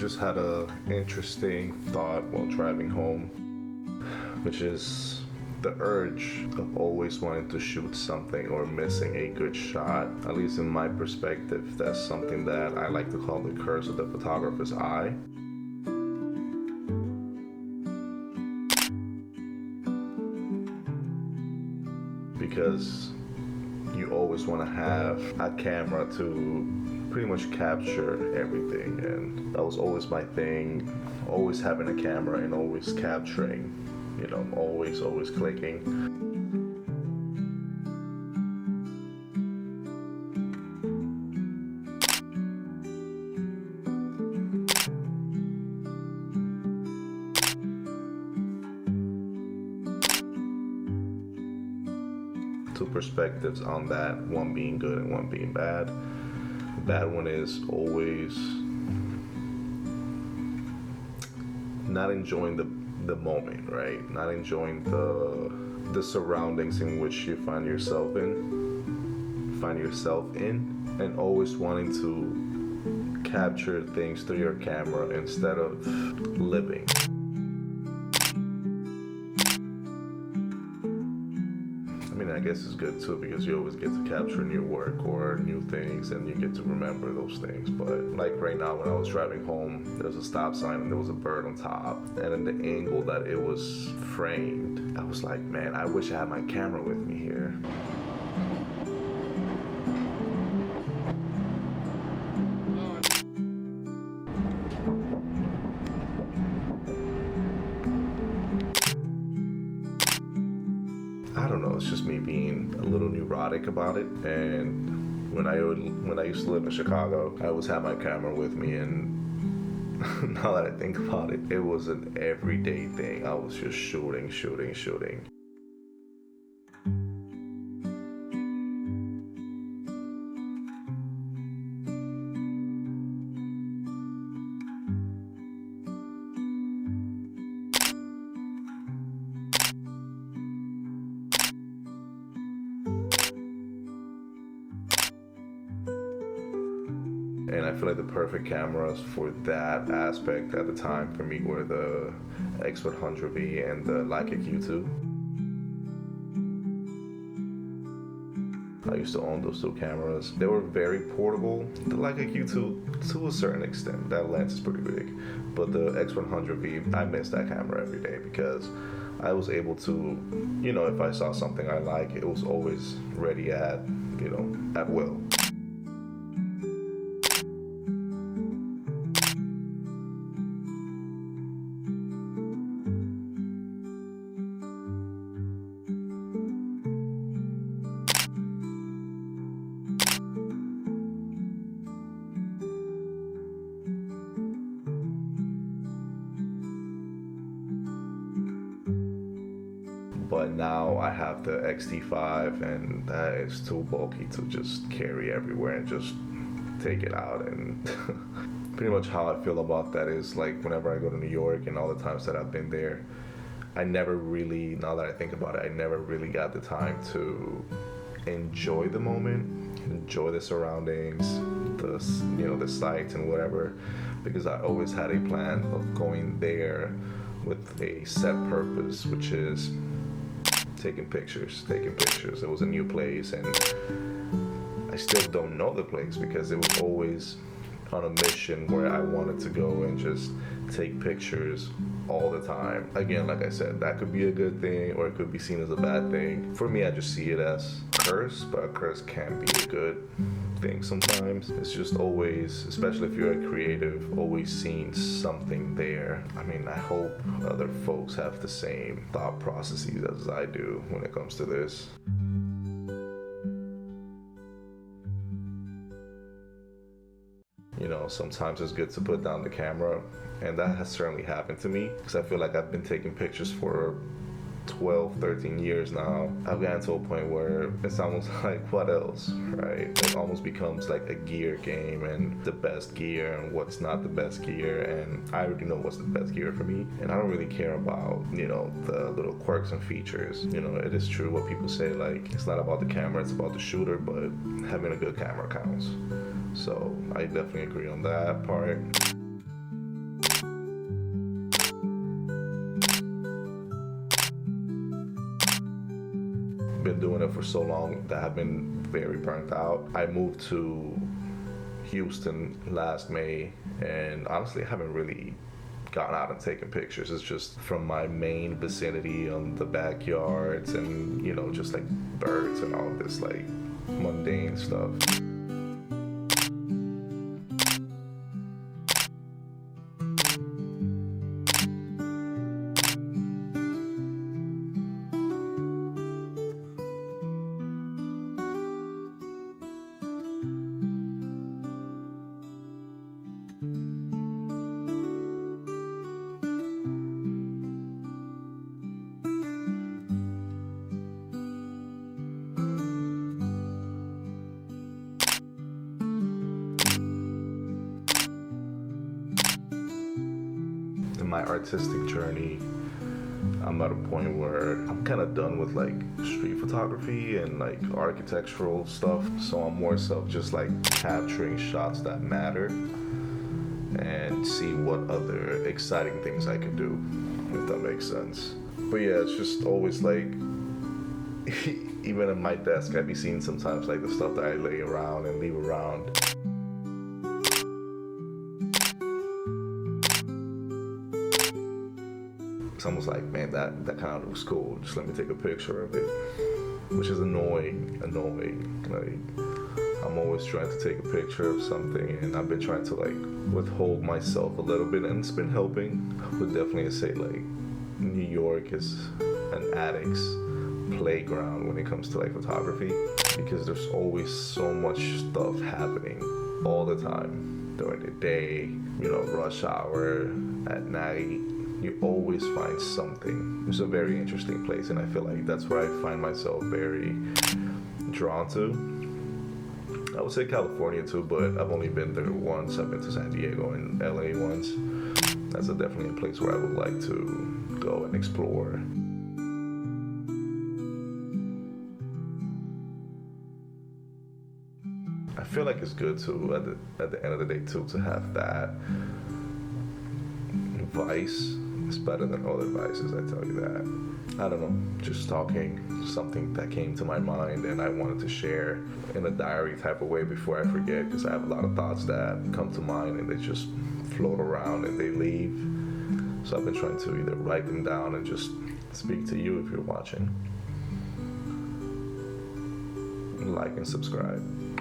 just had a interesting thought while driving home, which is the urge of always wanting to shoot something or missing a good shot. At least in my perspective, that's something that I like to call the curse of the photographer's eye. Because you always want to have a camera to pretty much capture everything, and that was always my thing, always having a camera and always capturing, you know, always clicking. Two perspectives on that, one being good and one being bad. The bad one is always not enjoying the moment, right? Not enjoying the surroundings in which you find yourself in, and always wanting to capture things through your camera instead of living. I guess it's good too, because you always get to capture new work or new things and you get to remember those things. But like right now, when I was driving home, there was a stop sign and there was a bird on top, and in the angle that it was framed, I was like, man, I wish I had my camera with me here. I don't know, it's just me being a little neurotic about it. And when I used to live in Chicago, I always had my camera with me, and now that I think about it, it was an everyday thing. I was just shooting. And I feel like the perfect cameras for that aspect at the time for me were the X100V and the Leica Q2. I used to own those two cameras. They were very portable. The Leica Q2, to a certain extent, that lens is pretty big. But the X100V, I miss that camera every day, because I was able to, you know, if I saw something I like, it was always ready at, you know, at will. But now I have the X-T5, and that is too bulky to just carry everywhere and just take it out. And pretty much how I feel about that is, like, whenever I go to New York and all the times that I've been there, I never really, now that I think about it, I never really got the time to enjoy the moment, enjoy the surroundings, the sights and whatever, because I always had a plan of going there with a set purpose, which is taking pictures. It was a new place, and I still don't know the place because it was always on a mission where I wanted to go and just take pictures all the time. Again, like I said, that could be a good thing or it could be seen as a bad thing. For me, I just see it as a curse, but a curse can be a good thing sometimes. It's just always, especially if you're a creative, always seeing something there. I mean, I hope other folks have the same thought processes as I do when it comes to this. You know, sometimes it's good to put down the camera, and that has certainly happened to me, because I feel like I've been taking pictures for 12, 13 years now. I've gotten to a point where it's almost like, what else, right? It almost becomes like a gear game, and the best gear and what's not the best gear, and I already know what's the best gear for me, and I don't really care about, you know, the little quirks and features. You know, it is true what people say, like, it's not about the camera, it's about the shooter, but having a good camera counts. So I definitely agree on that part. been doing it for so long that I've been very burnt out. I moved to Houston last May, and honestly I haven't really gone out and taken pictures. It's just from my main vicinity on the backyards and, you know, just like birds and all this like mundane stuff. In my artistic journey, I'm at a point where I'm kind of done with like street photography and like architectural stuff. So I'm more so just like capturing shots that matter and see what other exciting things I could do, if that makes sense. But yeah, it's just always like, even at my desk, I'd be seeing sometimes like the stuff that I lay around and leave around. It's almost like, man, that kind of looks cool. Just let me take a picture of it, which is annoying. Like, I'm always trying to take a picture of something, and I've been trying to like withhold myself a little bit, and it's been helping. I would definitely say like New York is an addict's playground when it comes to like photography, because there's always so much stuff happening all the time during the day, you know, rush hour, at night. You always find something. It's a very interesting place, and I feel like that's where I find myself very drawn to. I would say California too, but I've only been there once. I've been to San Diego and LA once. That's definitely a place where I would like to go and explore. I feel like it's good too, at the end of the day too, to have that vice. It's better than other vices, I tell you that. I don't know, just talking, something that came to my mind and I wanted to share in a diary type of way before I forget, because I have a lot of thoughts that come to mind and they just float around and they leave. So I've been trying to either write them down and just speak to you if you're watching. Like and subscribe.